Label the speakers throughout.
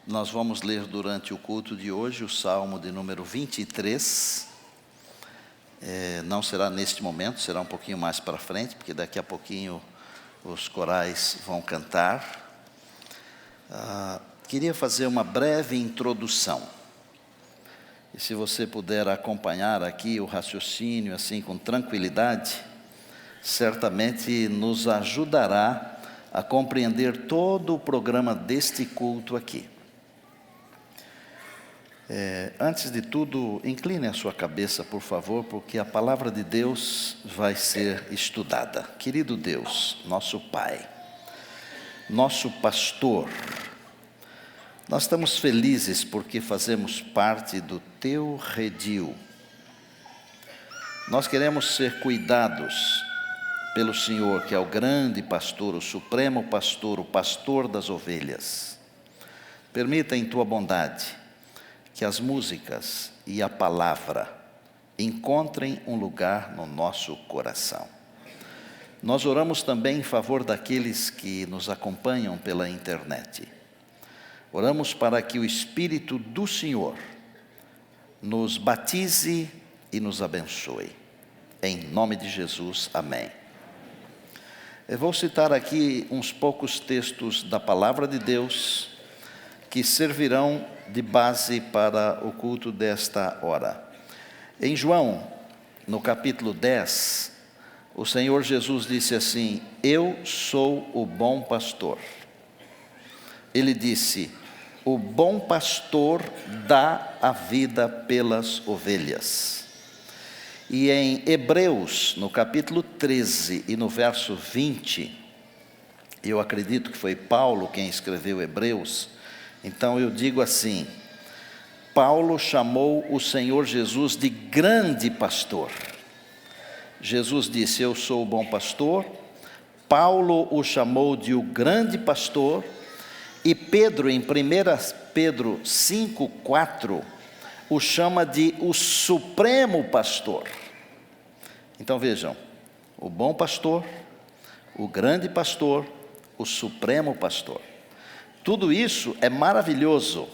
Speaker 1: Nós vamos ler durante o culto de hoje o Salmo de número 23. Não será neste momento, será um pouquinho mais para frente, porque daqui a pouquinho os corais vão cantar. Queria fazer uma breve introdução. E se você puder acompanhar aqui o raciocínio assim com tranquilidade, certamente nos ajudará a compreender todo o programa deste culto aqui. Antes de tudo, incline a sua cabeça, por favor, porque a palavra de Deus vai ser estudada. Querido Deus, nosso Pai, nosso pastor, nós estamos felizes porque fazemos parte do Teu redil. Nós queremos ser cuidados pelo Senhor, que é o grande pastor, o supremo pastor, o pastor das ovelhas. Permita em Tua bondade que as músicas e a palavra encontrem um lugar no nosso coração. Nós oramos também em favor daqueles que nos acompanham pela internet. Oramos para que o Espírito do Senhor nos batize e nos abençoe. Em nome de Jesus, amém. Eu vou citar aqui uns poucos textos da palavra de Deus que servirão de base para o culto desta hora. Em João, no capítulo 10, o Senhor Jesus disse assim: Eu sou o bom pastor. Ele disse: o bom pastor dá a vida pelas ovelhas. E em Hebreus, no capítulo 13 e no verso 20, eu acredito que foi Paulo quem escreveu Hebreus, então eu digo assim: Paulo chamou o Senhor Jesus de grande pastor. Jesus disse: eu sou o bom pastor. Paulo o chamou de o grande pastor. E Pedro, em 1 Pedro 5,4, o chama de o supremo pastor. Então vejam, o bom pastor, o grande pastor, o supremo pastor. Tudo isso é maravilhoso,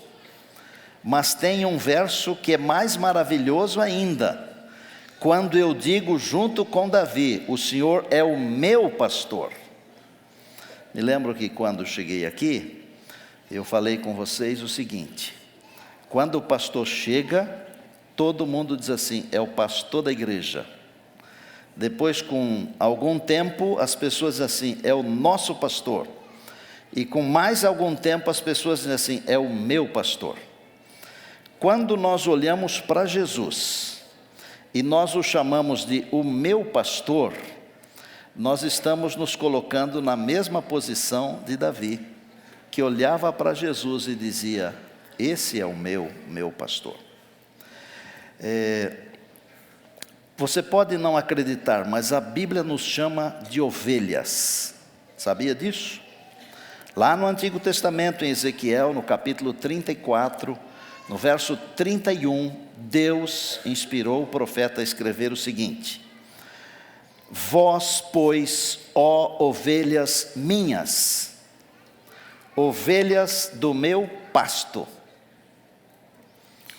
Speaker 1: mas tem um verso que é mais maravilhoso ainda. Quando eu digo junto com Davi: o Senhor é o meu pastor. Me lembro que quando cheguei aqui, eu falei com vocês o seguinte: quando o pastor chega, todo mundo diz assim: é o pastor da igreja. Depois, com algum tempo, as pessoas dizem assim: é o nosso pastor. E com mais algum tempo as pessoas dizem assim: é o meu pastor. Quando nós olhamos para Jesus e nós o chamamos de o meu pastor, nós estamos nos colocando na mesma posição de Davi, que olhava para Jesus e dizia: esse é o meu pastor. Você pode não acreditar, mas a Bíblia nos chama de ovelhas. Sabia disso? Lá no Antigo Testamento, em Ezequiel, no capítulo 34, no verso 31, Deus inspirou o profeta a escrever o seguinte: vós, pois, ó ovelhas minhas, ovelhas do meu pasto,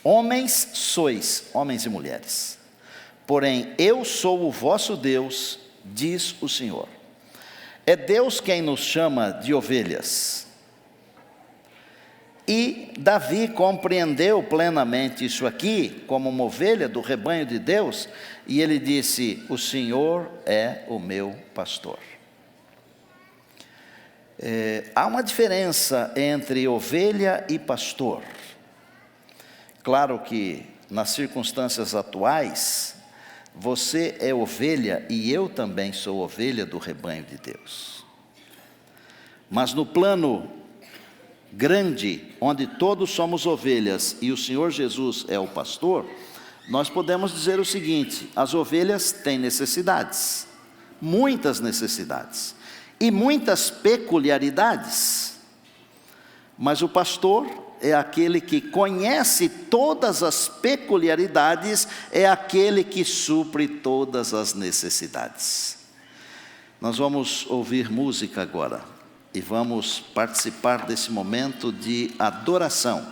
Speaker 1: homens sois, homens e mulheres, porém eu sou o vosso Deus, diz o Senhor. É Deus quem nos chama de ovelhas. E Davi compreendeu plenamente isso aqui, como uma ovelha do rebanho de Deus, e ele disse: o Senhor é o meu pastor. Há uma diferença entre ovelha e pastor. Claro que nas circunstâncias atuais, você é ovelha e eu também sou ovelha do rebanho de Deus. Mas no plano grande, onde todos somos ovelhas e o Senhor Jesus é o pastor, nós podemos dizer o seguinte: as ovelhas têm necessidades, muitas necessidades e muitas peculiaridades, mas o pastor é aquele que conhece todas as peculiaridades, é aquele que supre todas as necessidades. Nós vamos ouvir música agora. e vamos participar desse momento de adoração.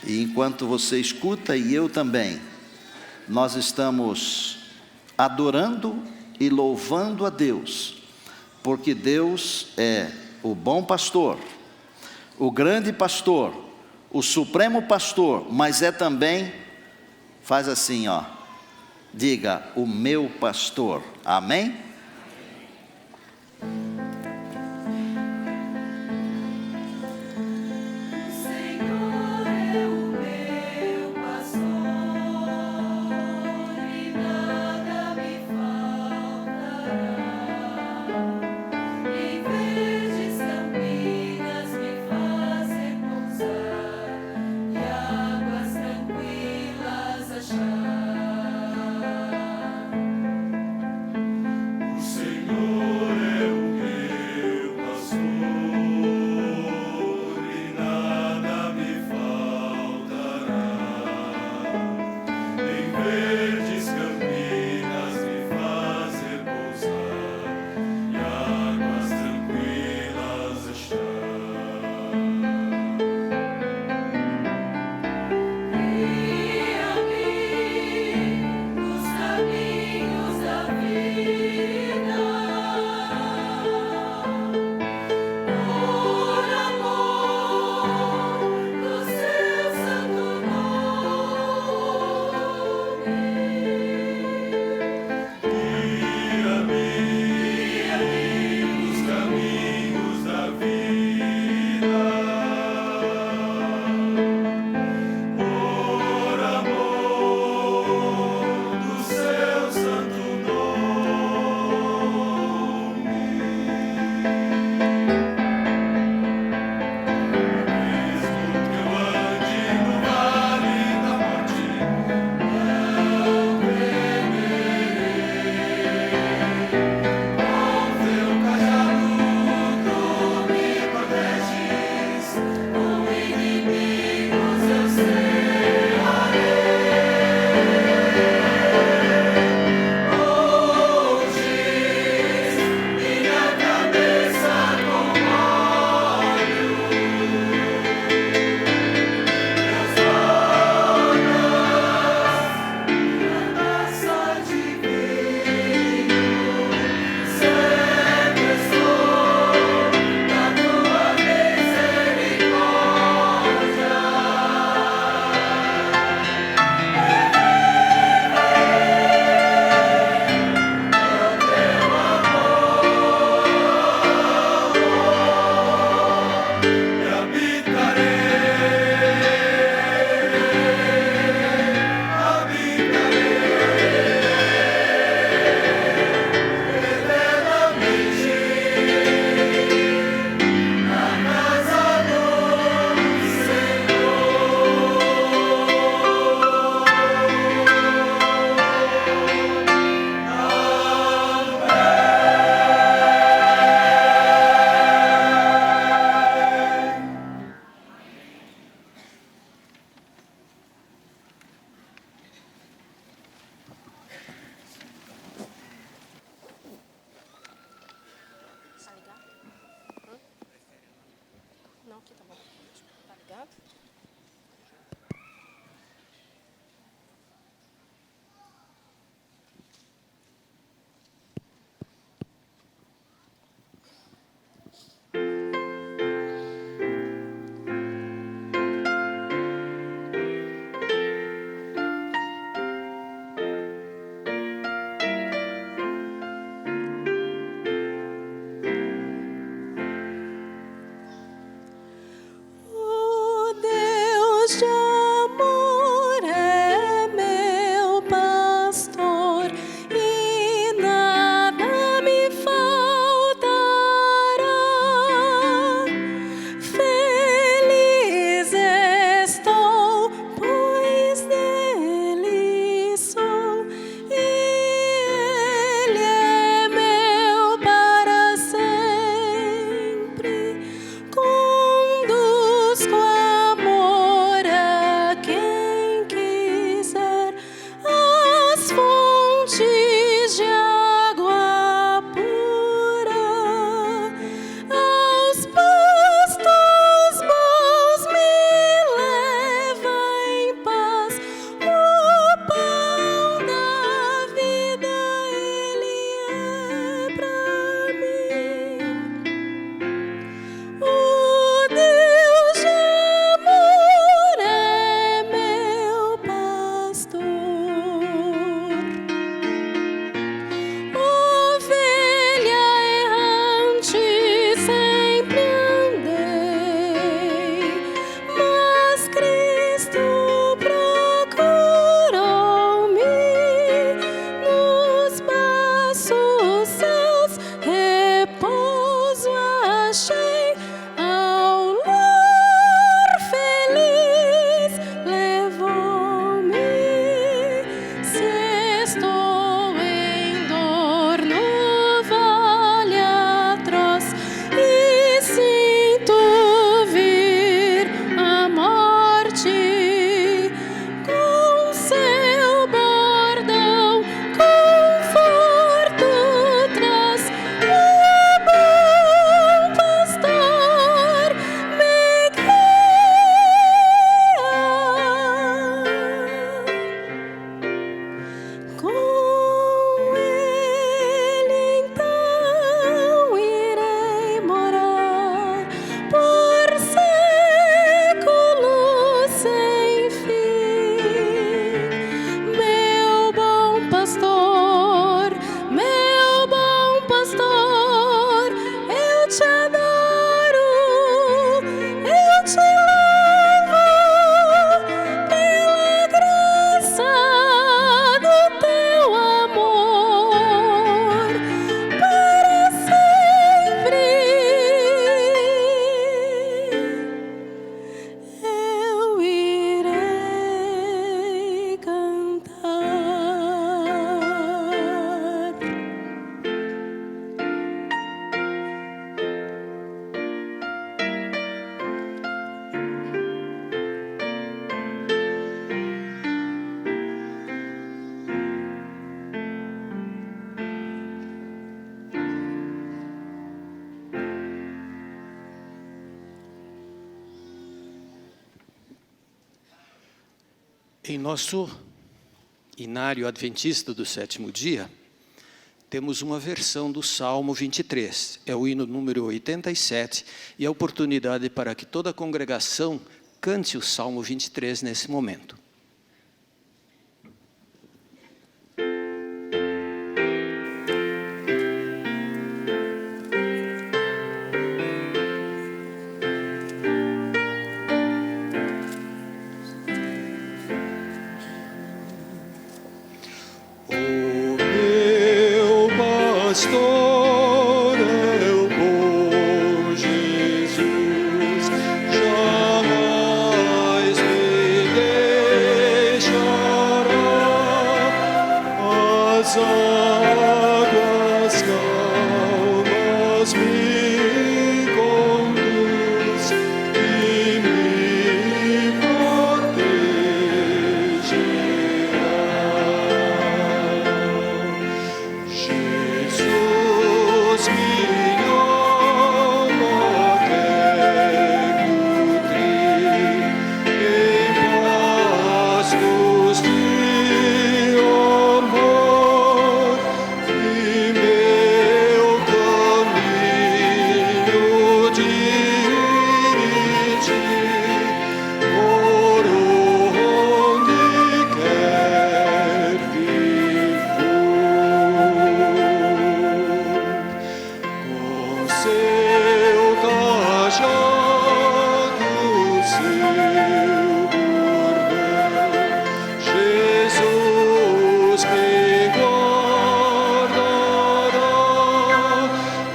Speaker 1: E enquanto você escuta, e eu também, nós estamos adorando e louvando a Deus, porque Deus é o bom pastor, o grande pastor, o supremo pastor, mas é também, faz assim, ó, diga, o meu pastor, amém?
Speaker 2: Oh, Deus. Em nosso Inário Adventista do Sétimo Dia, temos uma versão do Salmo 23. É o hino número 87 e a oportunidade para que toda a congregação cante o Salmo 23 nesse momento.
Speaker 3: Pastor é o bom Jesus, jamais me deixará. As águas calmas me conduz e me protegerá. Jesus, minha alma quer nutrir em pastos de amor, e meu caminho dirigir por onde quer que for. Com seu cajado, seu bordão, Jesus me guardará.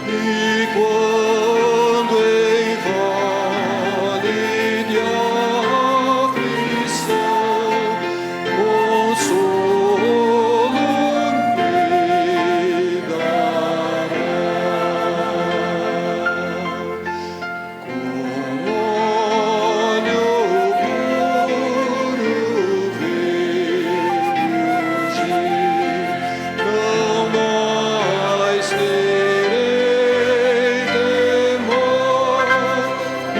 Speaker 3: E quando em vale de aflição, consolo me dará. Com olho puro vergem, não mais terei temor, e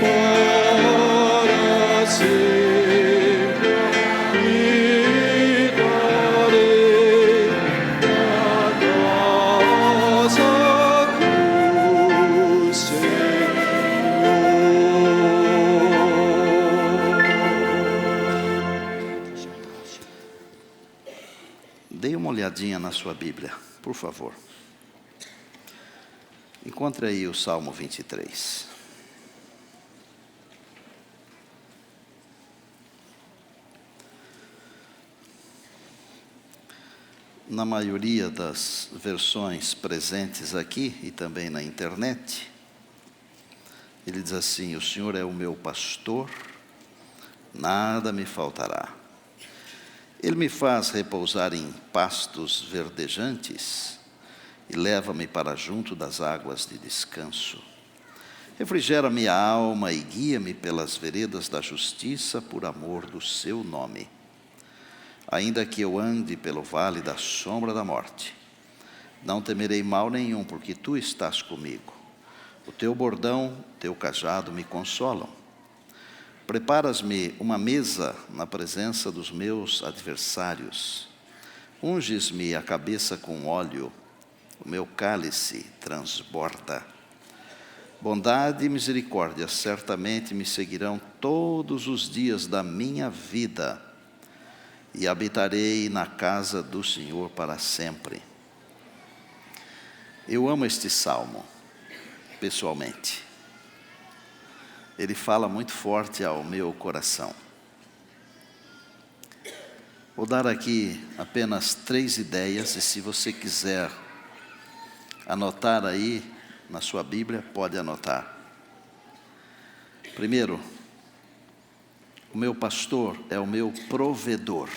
Speaker 3: para sempre habitarei na casa do Senhor.
Speaker 1: Dê uma olhadinha na sua Bíblia, por favor. Encontre aí o Salmo 23. Na maioria das versões presentes aqui e também na internet, ele diz assim: o Senhor é o meu pastor, nada me faltará. Ele me faz repousar em pastos verdejantes e leva-me para junto das águas de descanso. Refrigera minha alma e guia-me pelas veredas da justiça por amor do seu nome. Ainda que eu ande pelo vale da sombra da morte, não temerei mal nenhum, porque tu estás comigo. O teu bordão, teu cajado me consolam. Preparas-me uma mesa na presença dos meus adversários. Unges-me a cabeça com óleo, o meu cálice transborda. Bondade e misericórdia certamente me seguirão todos os dias da minha vida, e habitarei na casa do Senhor para sempre. Eu amo este salmo, pessoalmente. Ele fala muito forte ao meu coração. Vou dar aqui apenas 3 ideias, e se você quiser anotar aí na sua Bíblia, pode anotar. Primeiro, o meu pastor é o meu provedor.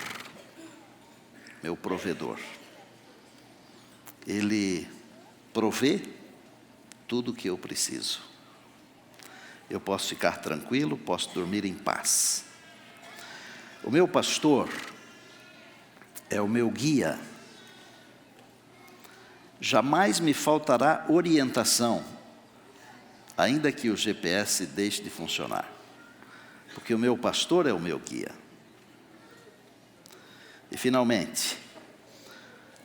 Speaker 1: Meu provedor. Ele provê tudo o que eu preciso. Eu posso ficar tranquilo, posso dormir em paz. O meu pastor é o meu guia. Jamais me faltará orientação, ainda que o GPS deixe de funcionar, porque o meu pastor é o meu guia. E finalmente,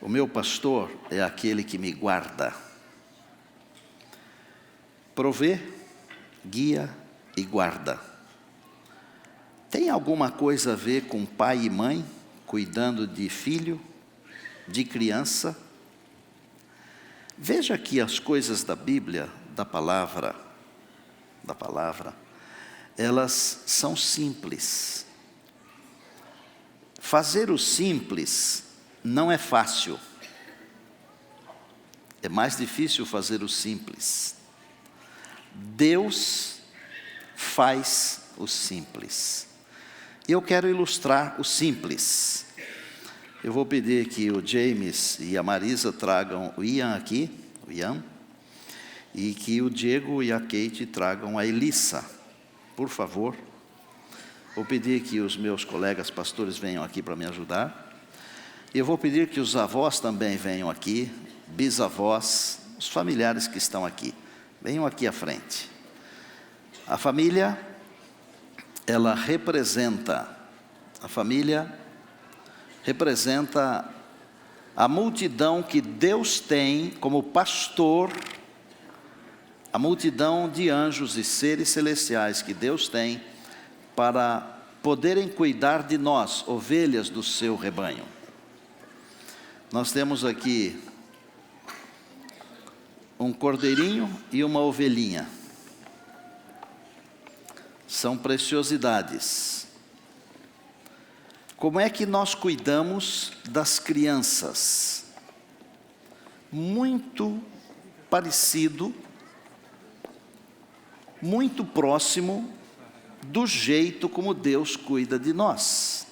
Speaker 1: o meu pastor é aquele que me guarda, provê, guia e guarda. Tem alguma coisa a ver com pai e mãe cuidando de filho, de criança? Veja que as coisas da Bíblia, da palavra, elas são simples. Fazer o simples não é fácil. É mais difícil fazer o simples. Deus faz o simples. E eu quero ilustrar o simples. Eu vou pedir que o James e a Marisa tragam o Ian aqui, e que o Diego e a Kate tragam a Elissa, por favor. Vou pedir que os meus colegas pastores venham aqui para me ajudar. E eu vou pedir que os avós também venham aqui, bisavós, os familiares que estão aqui. Venham aqui à frente. A família, ela representa a multidão que Deus tem como pastor, a multidão de anjos e seres celestiais que Deus tem para poderem cuidar de nós, ovelhas do seu rebanho. Nós temos aqui um cordeirinho e uma ovelhinha. São preciosidades. Como é que nós cuidamos das crianças? Muito parecido, muito próximo do jeito como Deus cuida de nós.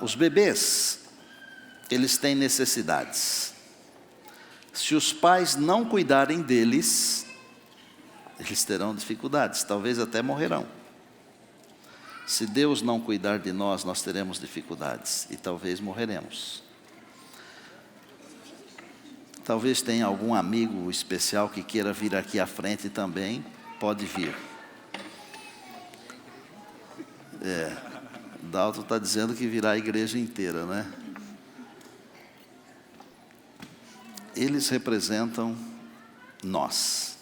Speaker 1: Os bebês, eles têm necessidades. Se os pais não cuidarem deles, eles terão dificuldades, talvez até morrerão. Se Deus não cuidar de nós, nós teremos dificuldades e talvez morreremos. Talvez tenha algum amigo especial que queira vir aqui à frente também, pode vir. Dalton está dizendo que virá a igreja inteira, né? Eles representam nós.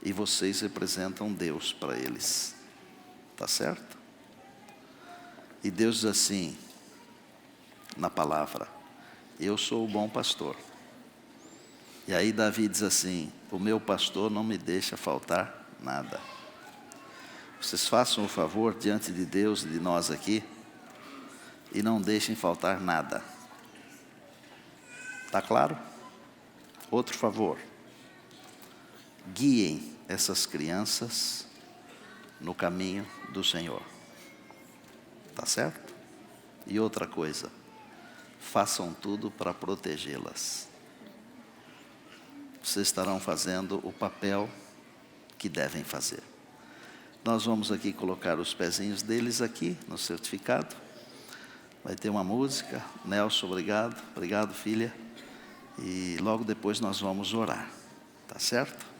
Speaker 1: E vocês representam Deus para eles. Tá certo? E Deus diz assim, na palavra, eu sou o bom pastor. E aí Davi diz assim, o meu pastor não me deixa faltar nada. Vocês façam o favor diante de Deus e de nós aqui, e não deixem faltar nada. Tá claro? Outro favor. Guiem essas crianças no caminho do Senhor. Tá certo? E outra coisa, façam tudo para protegê-las. Vocês estarão fazendo o papel que devem fazer. Nós vamos aqui colocar os pezinhos deles aqui no certificado. Vai ter uma música. Nelson, obrigado. Obrigado, filha. E logo depois nós vamos orar. Tá certo?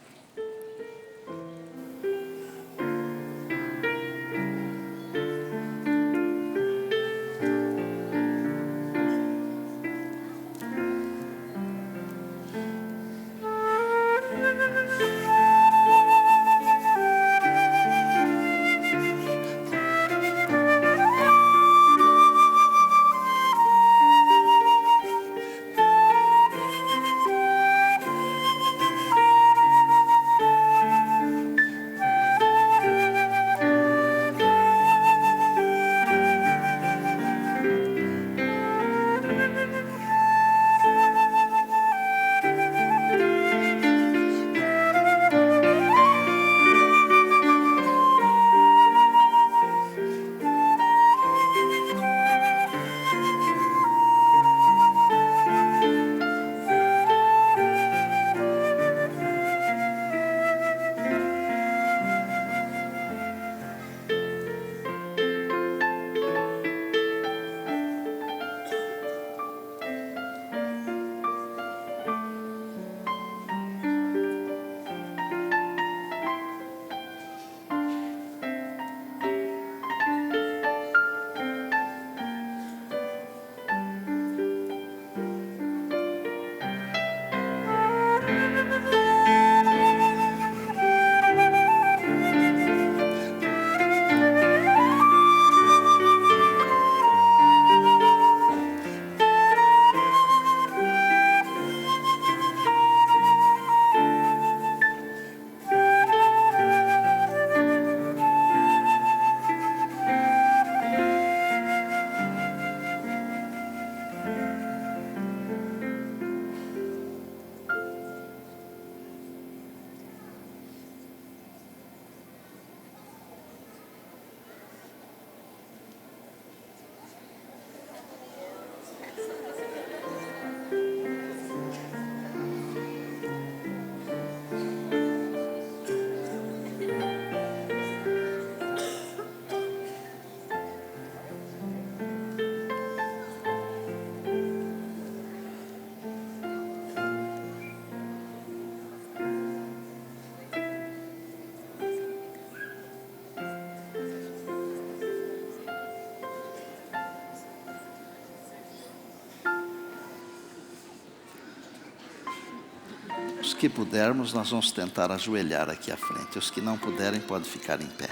Speaker 1: que pudermos, nós vamos tentar ajoelhar aqui à frente. Os que não puderem, podem ficar em pé.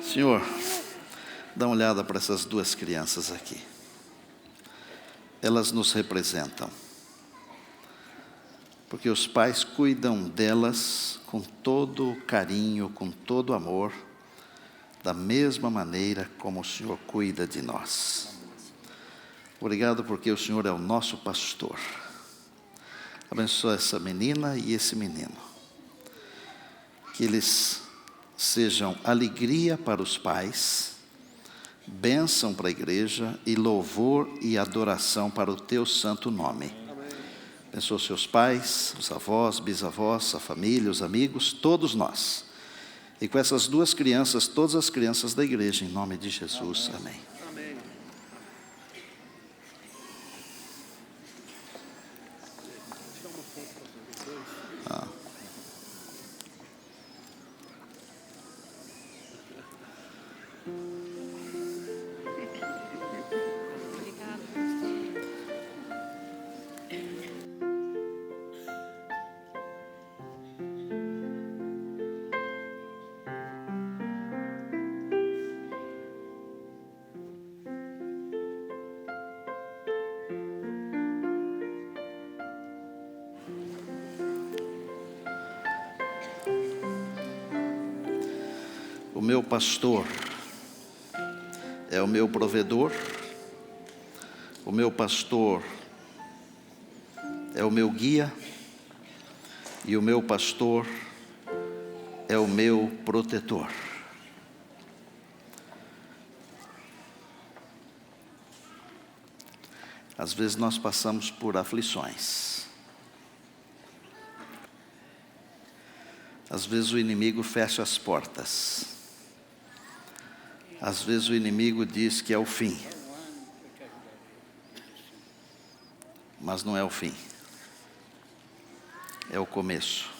Speaker 1: Senhor, dá uma olhada para essas duas crianças aqui. Elas nos representam, porque os pais cuidam delas com todo carinho, com todo amor, da mesma maneira como o Senhor cuida de nós. Obrigado porque o Senhor é o nosso pastor. Abençoa essa menina e esse menino. Que eles sejam alegria para os pais, bênção para a igreja e louvor e adoração para o teu santo nome. Abençoa os seus pais, os avós, bisavós, a família, os amigos, todos nós. E com essas duas crianças, todas as crianças da igreja, em nome de Jesus. Amém. O meu pastor é o meu provedor, o meu pastor é o meu guia, e o meu pastor é o meu protetor. Às vezes nós passamos por aflições. Às vezes o inimigo fecha as portas. Às vezes o inimigo diz que é o fim. Mas não é o fim. É o começo.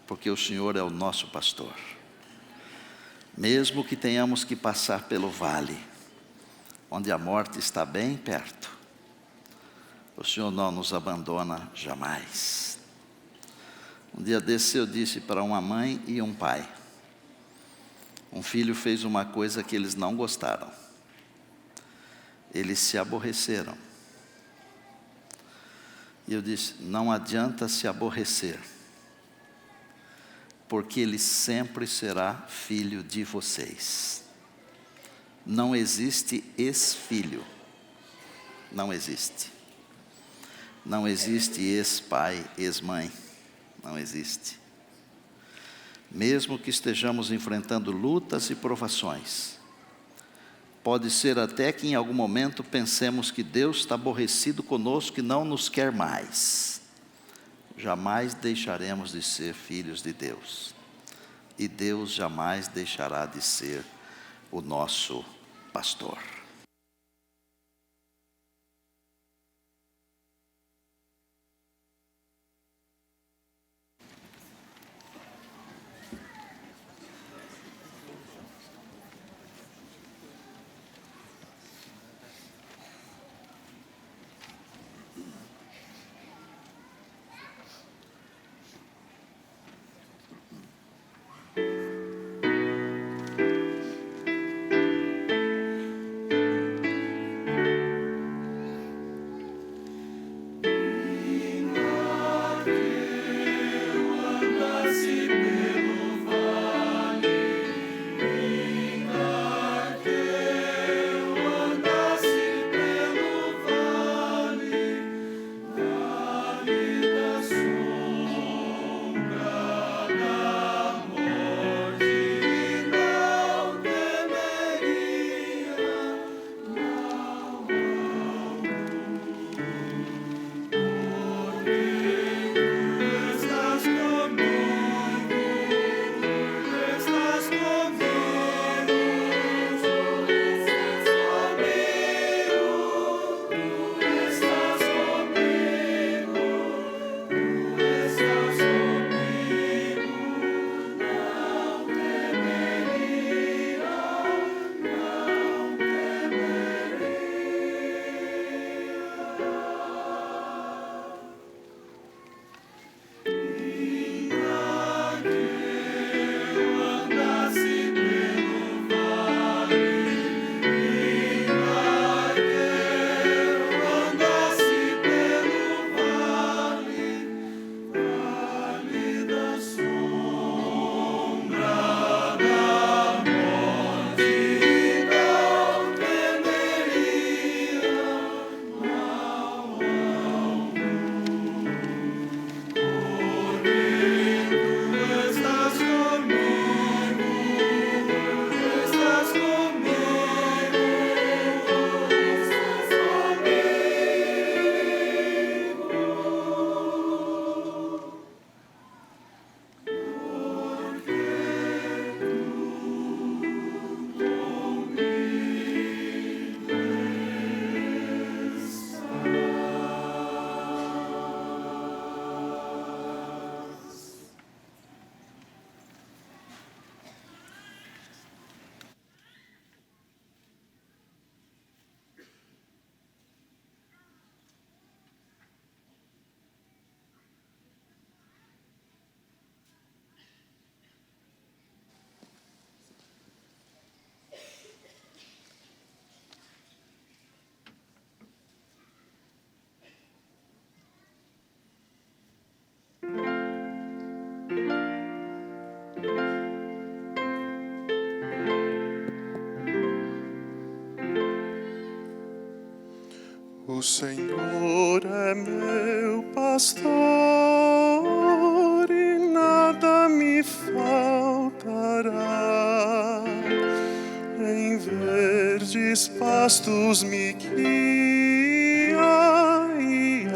Speaker 1: Porque o Senhor é o nosso pastor. Mesmo que tenhamos que passar pelo vale, onde a morte está bem perto, o Senhor não nos abandona jamais. Um dia desse eu disse para uma mãe e um pai. Um filho fez uma coisa que eles não gostaram. Eles se aborreceram. E eu disse, não adianta se aborrecer, porque ele sempre será filho de vocês. Não existe ex-filho. Não existe. Não existe ex-pai, ex-mãe. Não existe. Mesmo que estejamos enfrentando lutas e provações, pode ser até que em algum momento pensemos que Deus está aborrecido conosco e não nos quer mais. Jamais deixaremos de ser filhos de Deus. E Deus jamais deixará de ser o nosso pastor.
Speaker 3: Senhor é meu pastor e nada me faltará. Em verdes pastos me guia e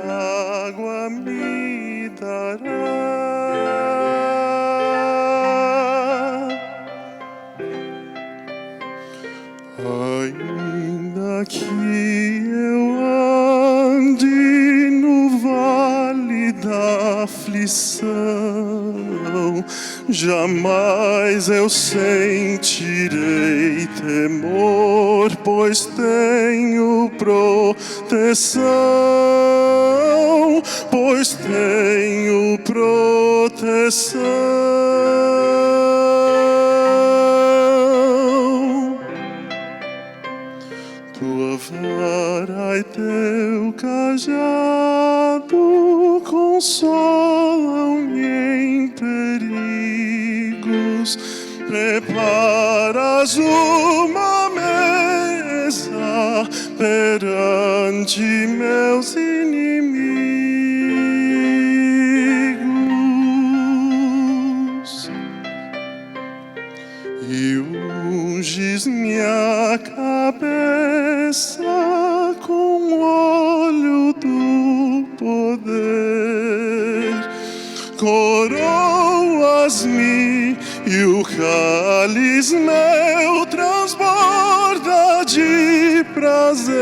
Speaker 3: água me dará. Ainda que eu ande no vale da aflição, jamais eu sentirei temor, pois tenho proteção, pois tenho proteção. Tua vara e teu cajado consolam-me em perigos. Preparas uma mesa perante meus inimigos. E unges minha cabeça com óleo do poder, coroas-me e o cálice meu transborda de prazer.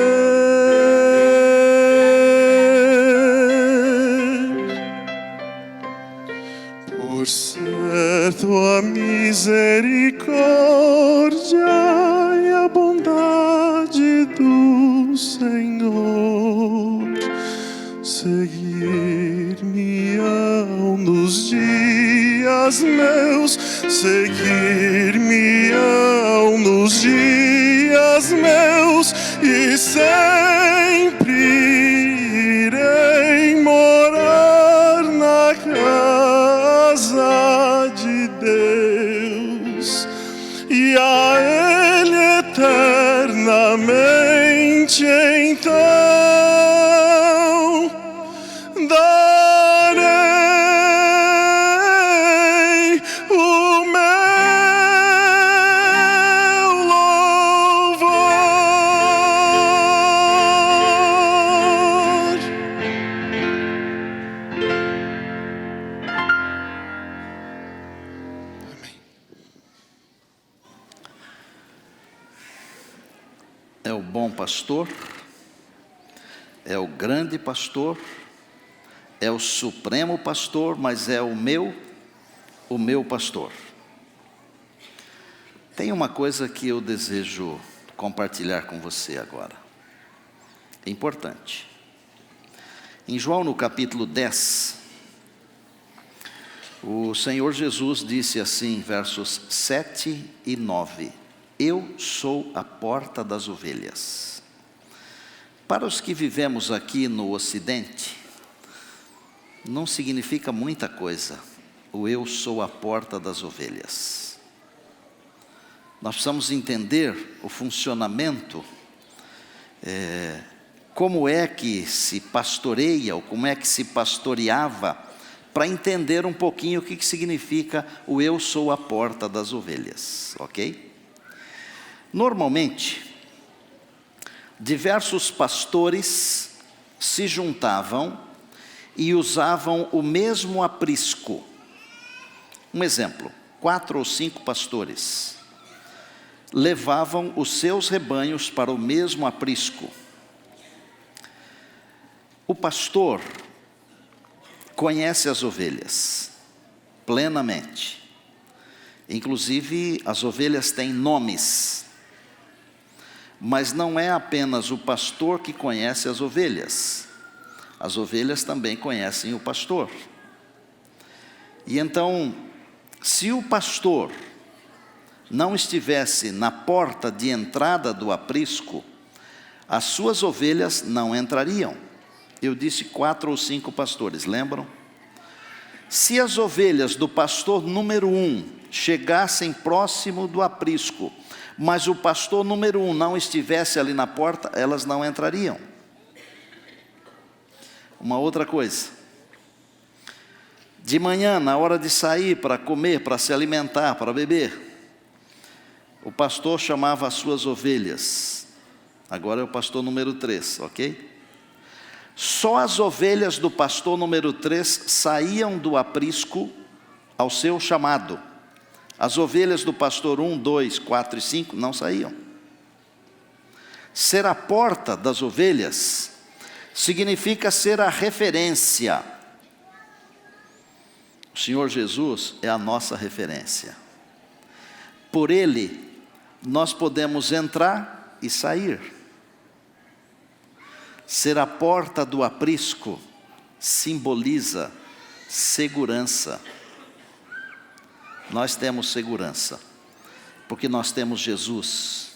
Speaker 3: Por certo a misericórdia e a bondade do Senhor seguir-me-ão nos dias meus, seguir-me-ão nos dias meus, e sempre irei morar na casa de Deus, e a Ele eternamente então darei o meu louvor.
Speaker 1: É o bom pastor, é o grande pastor, é o supremo pastor, mas é o meu pastor. Tem uma coisa que eu desejo compartilhar com você agora. É importante. Em João, no capítulo 10, o Senhor Jesus disse assim, versos 7 e 9: Eu sou a porta das ovelhas. Para os que vivemos aqui no Ocidente, não significa muita coisa o eu sou a porta das ovelhas. Nós precisamos entender o funcionamento, como é que se pastoreia, ou como é que se pastoreava, para entender um pouquinho o que significa o eu sou a porta das ovelhas, ok? Normalmente, diversos pastores se juntavam e usavam o mesmo aprisco. Um exemplo, 4 ou 5 pastores levavam os seus rebanhos para o mesmo aprisco. O pastor conhece as ovelhas plenamente. Inclusive, as ovelhas têm nomes. Mas não é apenas o pastor que conhece as ovelhas também conhecem o pastor. E então, se o pastor não estivesse na porta de entrada do aprisco, as suas ovelhas não entrariam. Eu disse 4 ou 5 pastores, lembram? Se as ovelhas do pastor número 1 chegassem próximo do aprisco, mas o pastor número 1 não estivesse ali na porta, elas não entrariam. uma outra coisa. De manhã, na hora de sair para comer, para se alimentar, para beber, o pastor chamava as suas ovelhas. Agora é o pastor número 3, ok? Só as ovelhas do pastor número 3 saíam do aprisco ao seu chamado. As ovelhas do pastor 1, 2, 4 e 5 não saíam. Ser a porta das ovelhas significa ser a referência. O Senhor Jesus é a nossa referência. Por Ele, nós podemos entrar e sair. Ser a porta do aprisco simboliza segurança. Nós temos segurança, porque nós temos Jesus.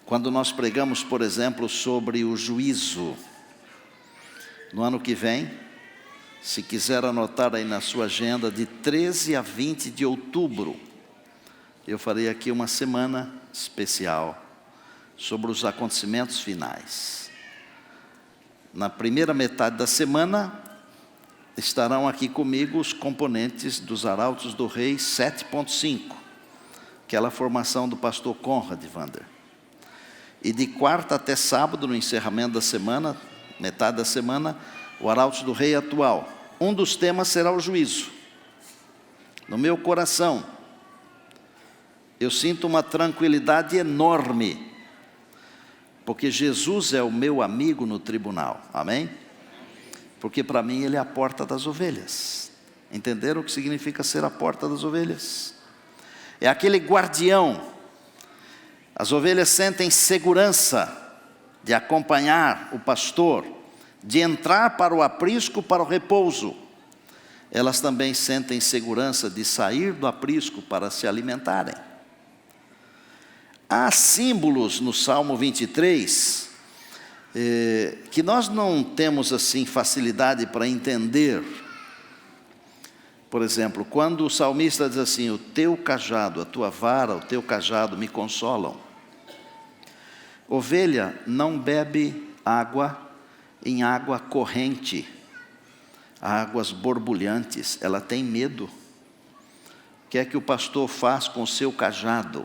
Speaker 1: Quando nós pregamos, por exemplo, sobre o juízo, no ano que vem, se quiser anotar aí na sua agenda, de 13 a 20 de outubro, eu farei aqui uma semana especial sobre os acontecimentos finais. Na primeira metade da semana, estarão aqui comigo os componentes dos Arautos do Rei 7.5, aquela formação do pastor Conrad Vander. E de quarta até sábado, no encerramento da semana, metade da semana, o Arautos do Rei atual. Um dos temas será o juízo. No meu coração, eu sinto uma tranquilidade enorme, porque Jesus é o meu amigo no tribunal, amém? Porque para mim Ele é a porta das ovelhas. Entenderam o que significa ser a porta das ovelhas? É aquele guardião. As ovelhas sentem segurança de acompanhar o pastor, de entrar para o aprisco, para o repouso. Elas também sentem segurança de sair do aprisco para se alimentarem. Há símbolos no Salmo 23, que nós não temos assim facilidade para entender. Por exemplo, quando o salmista diz assim: o teu cajado, a tua vara, o teu cajado me consolam. Ovelha não bebe água em água corrente, águas borbulhantes, ela tem medo. O que é que o pastor faz com o seu cajado?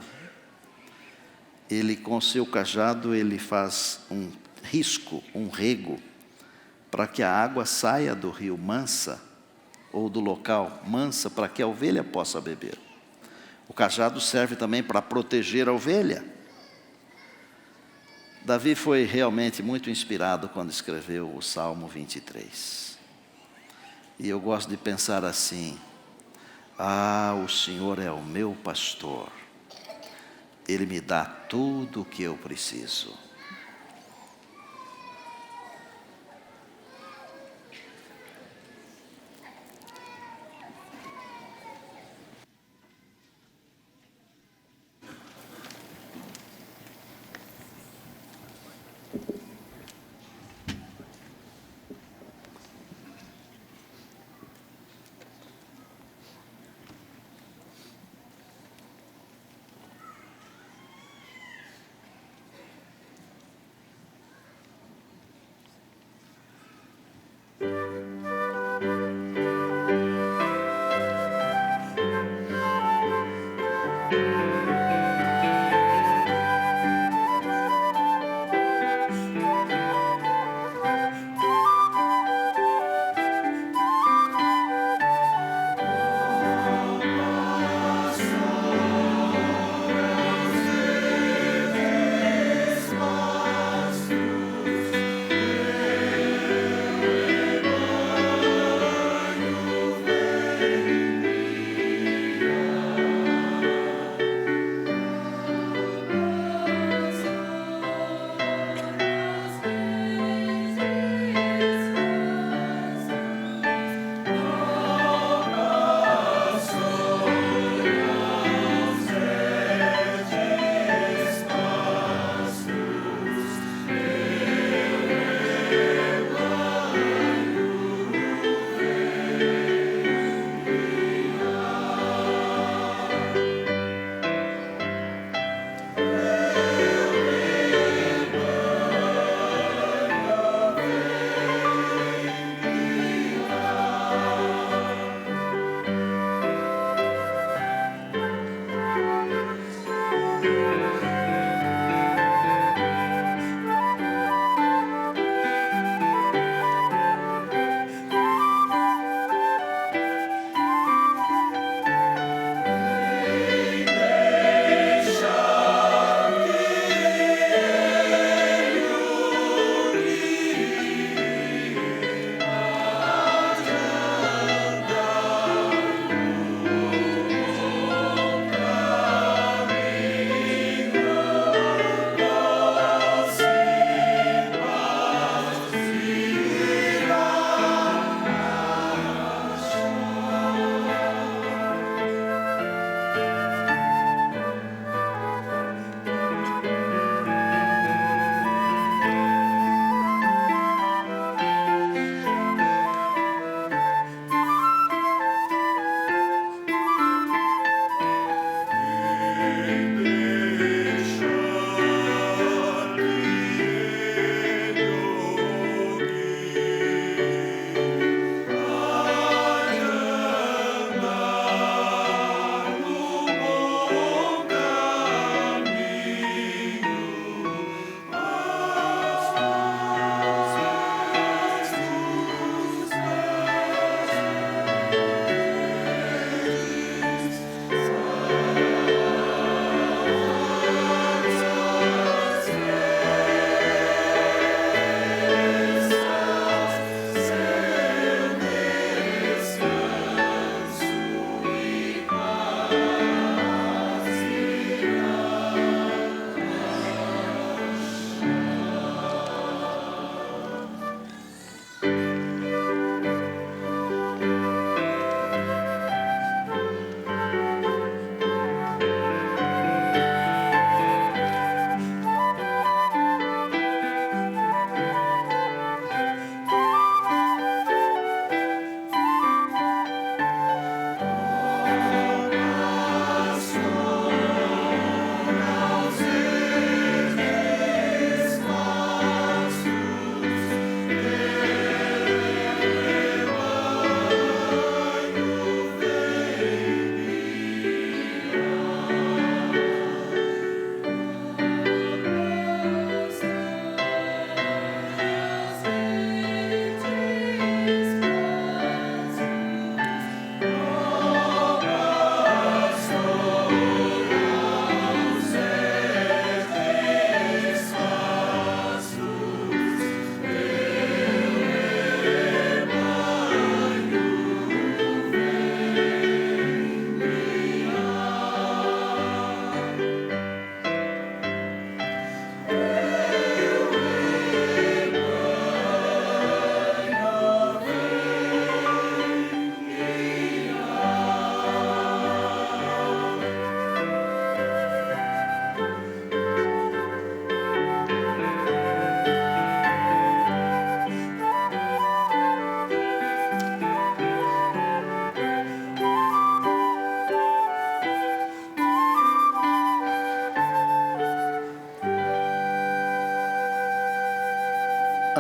Speaker 1: Ele, com o seu cajado, ele faz um risco, um rego, para que a água saia do rio mansa, ou do local mansa, para que a ovelha possa beber. O cajado serve também para proteger a ovelha. Davi foi realmente muito inspirado quando escreveu o Salmo 23. E eu gosto de pensar assim: o Senhor é o meu pastor, Ele me dá tudo o que eu preciso.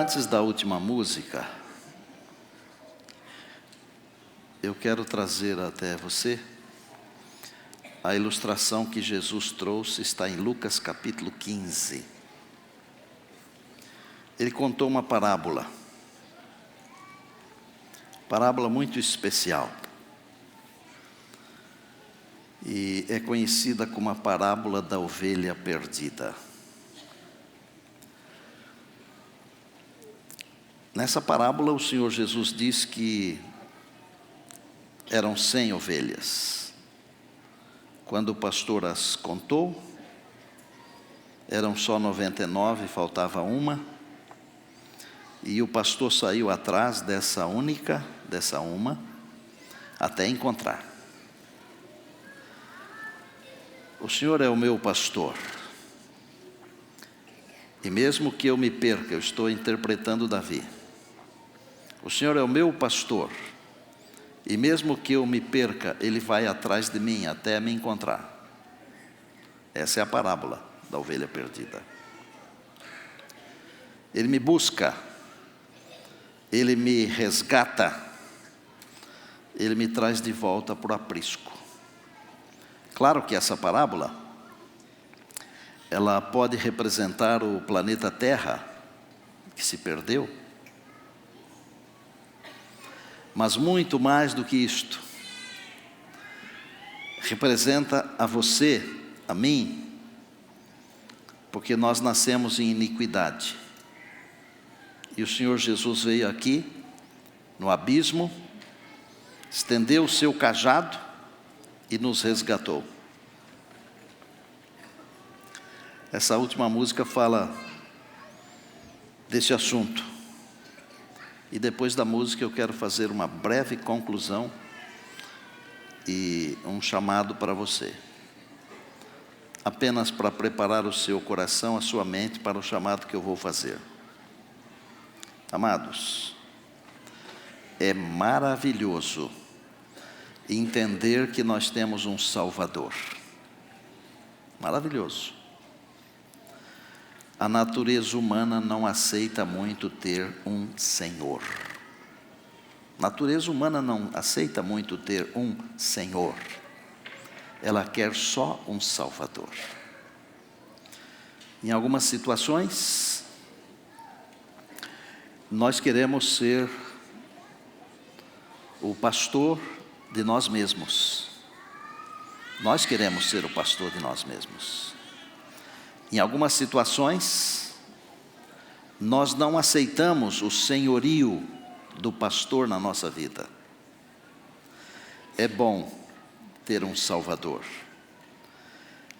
Speaker 1: Antes da última música, eu quero trazer até você a ilustração que Jesus trouxe, está em Lucas capítulo 15. Ele contou uma parábola muito especial. E é conhecida como a parábola da ovelha perdida. Nessa parábola, o Senhor Jesus diz que eram 100 ovelhas. Quando o pastor as contou, eram só 99, faltava uma. E o pastor saiu atrás dessa uma, até encontrar. O Senhor é o meu pastor. E mesmo que eu me perca, eu estou interpretando Davi. O Senhor é o meu pastor. E mesmo que eu me perca, Ele vai atrás de mim até me encontrar. Essa é a parábola da ovelha perdida. Ele me busca. Ele me resgata. Ele me traz de volta para o aprisco. Claro que essa parábola, ela pode representar o planeta Terra, que se perdeu. Mas muito mais do que isto, representa a você, a mim, porque nós nascemos em iniquidade. E o Senhor Jesus veio aqui, no abismo, estendeu o seu cajado e nos resgatou. Essa última música fala desse assunto. E depois da música eu quero fazer uma breve conclusão e um chamado para você. Apenas para preparar o seu coração, a sua mente para o chamado que eu vou fazer. Amados, é maravilhoso entender que nós temos um Salvador. Maravilhoso. A natureza humana não aceita muito ter um Senhor. A natureza humana não aceita muito ter um Senhor. Ela quer só um Salvador. Em algumas situações, nós queremos ser o pastor de nós mesmos. Nós queremos ser o pastor de nós mesmos. Em algumas situações, nós não aceitamos o senhorio do pastor na nossa vida. É bom ter um Salvador,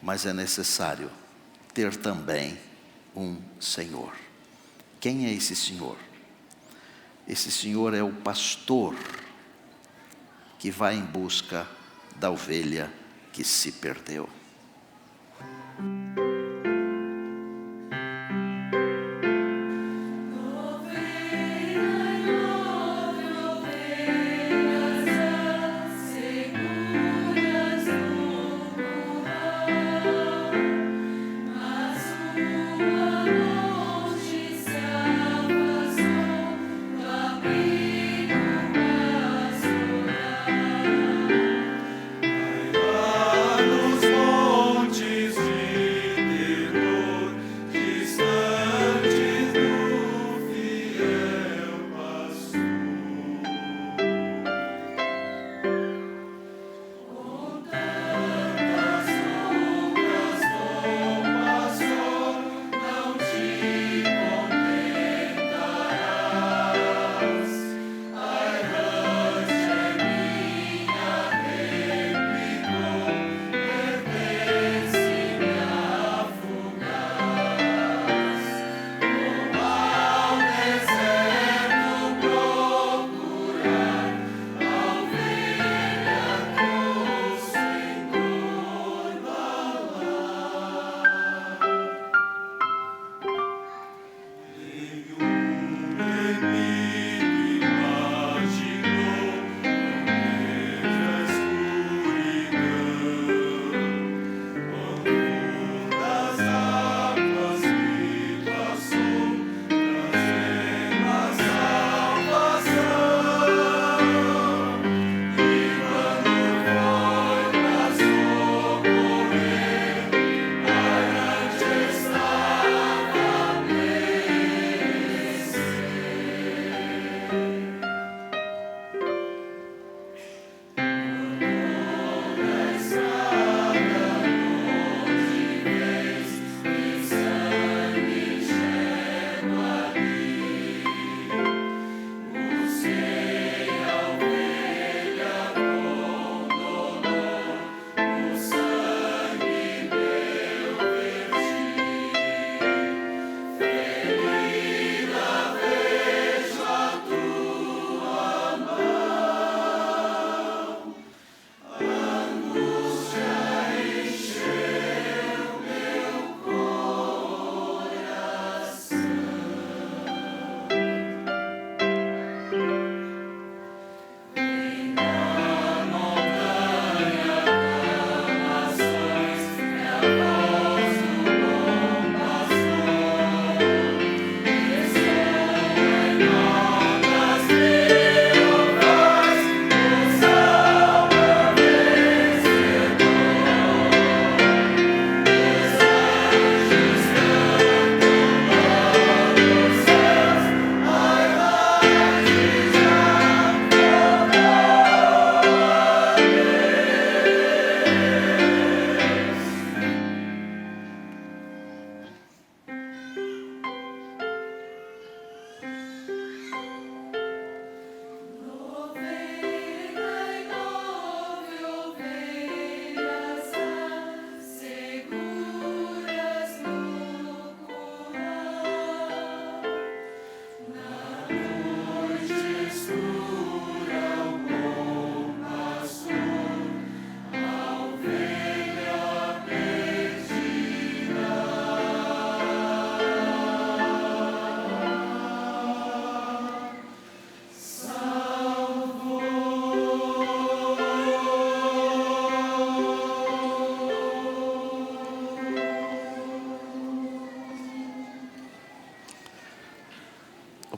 Speaker 1: mas é necessário ter também um Senhor. Quem é esse Senhor? Esse Senhor é o pastor que vai em busca da ovelha que se perdeu.
Speaker 3: Nos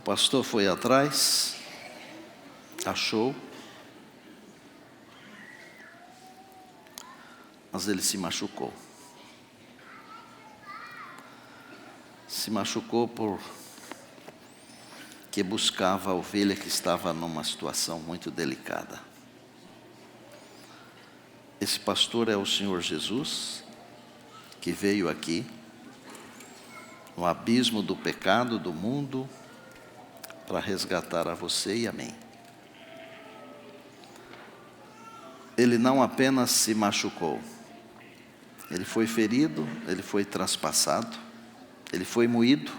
Speaker 1: pastor foi atrás, achou, mas ele se machucou. Se machucou porque buscava a ovelha que estava numa situação muito delicada. Esse pastor é o Senhor Jesus, que veio aqui, no abismo do pecado do mundo, para resgatar a você e a mim. Ele não apenas se machucou, ele foi ferido, ele foi traspassado, ele foi moído,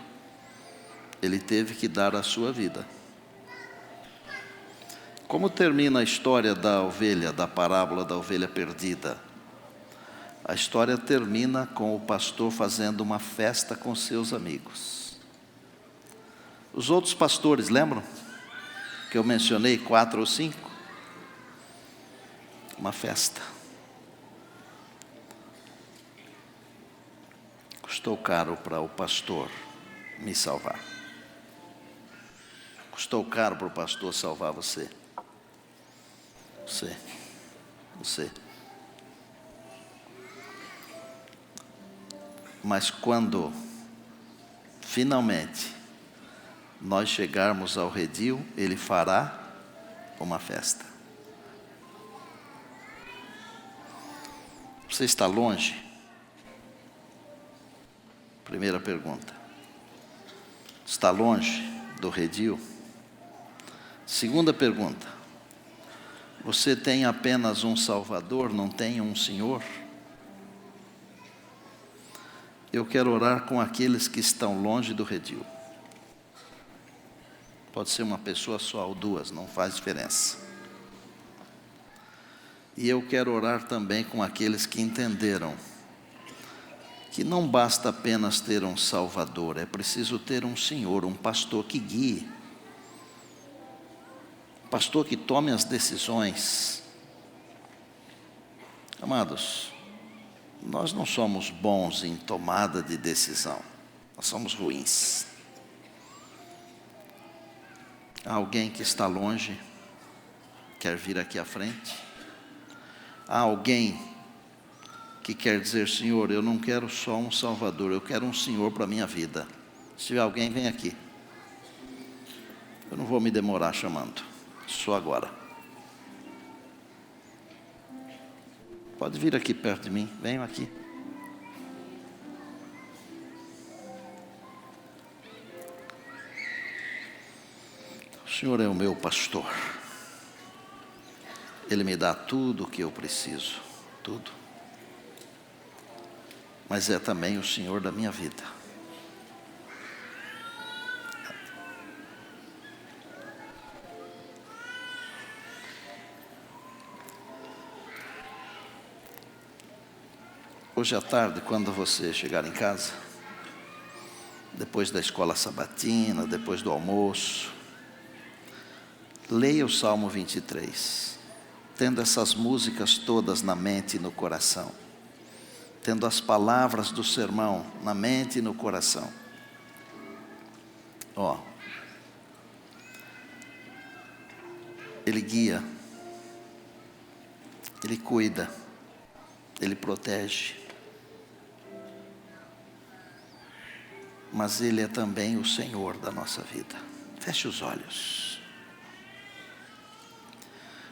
Speaker 1: ele teve que dar a sua vida. Como termina a história da ovelha, da parábola da ovelha perdida? A história termina com o pastor fazendo uma festa com seus amigos. Os outros pastores, lembram? Que eu mencionei 4 ou 5? Uma festa. Custou caro para o pastor me salvar. Custou caro para o pastor salvar você. Você. Mas quando finalmente nós chegarmos ao redil, ele fará uma festa. Você está longe? Primeira pergunta. Está longe do redil? Segunda pergunta. Você tem apenas um Salvador, não tem um Senhor? Eu quero orar com aqueles que estão longe do redil. Pode ser uma pessoa só ou 2, não faz diferença. E eu quero orar também com aqueles que entenderam que não basta apenas ter um Salvador, é preciso ter um Senhor, um pastor que guie. Pastor que tome as decisões. Amados, nós não somos bons em tomada de decisão, nós somos ruins. Há alguém que está longe, quer vir aqui à frente? Há alguém que quer dizer: Senhor, eu não quero só um Salvador, eu quero um Senhor para a minha vida. Se tiver alguém, vem aqui. Eu não vou me demorar chamando. Só agora. Pode vir aqui perto de mim. Venham aqui. O Senhor é o meu pastor. Ele me dá tudo o que eu preciso. Tudo. Mas é também o Senhor da minha vida. Hoje à tarde, quando você chegar em casa, depois da escola sabatina, depois do almoço, leia o Salmo 23, tendo essas músicas todas na mente e no coração, tendo as palavras do sermão na mente e no coração. Ele guia, Ele cuida, Ele protege. Mas Ele é também o Senhor da nossa vida. Feche os olhos.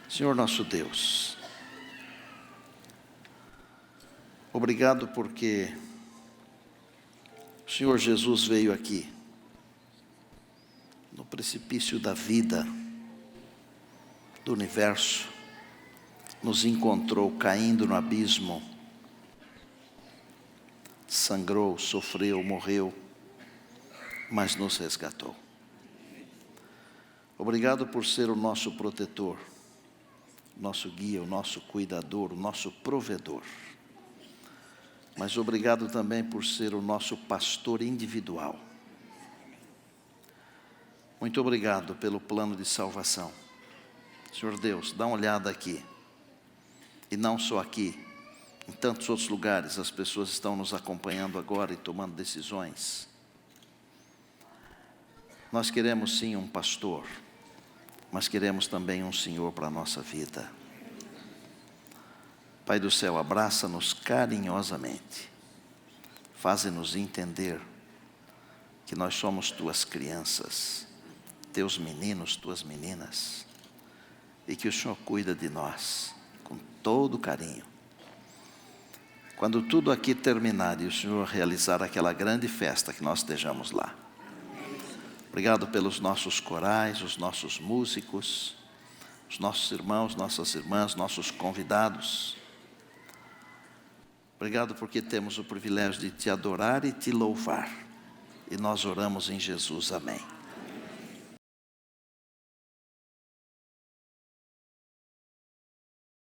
Speaker 1: Senhor nosso Deus, obrigado porque o Senhor Jesus veio aqui, no precipício da vida, do universo, nos encontrou caindo no abismo, sangrou, sofreu, morreu, mas nos resgatou. Obrigado por ser o nosso protetor, nosso guia, o nosso cuidador, o nosso provedor. Mas obrigado também por ser o nosso pastor individual. Muito obrigado pelo plano de salvação. Senhor Deus, dá uma olhada aqui. E não só aqui, em tantos outros lugares, as pessoas estão nos acompanhando agora e tomando decisões. Nós queremos sim um pastor, mas queremos também um Senhor para a nossa vida. Pai do céu, abraça-nos carinhosamente. Faze-nos entender que nós somos tuas crianças, teus meninos, tuas meninas, e que o Senhor cuida de nós com todo carinho. Quando tudo aqui terminar e o Senhor realizar aquela grande festa, que nós estejamos lá. Obrigado pelos nossos corais, os nossos músicos, os nossos irmãos, nossas irmãs, nossos convidados. Obrigado porque temos o privilégio de te adorar e te louvar. E nós oramos em Jesus, amém.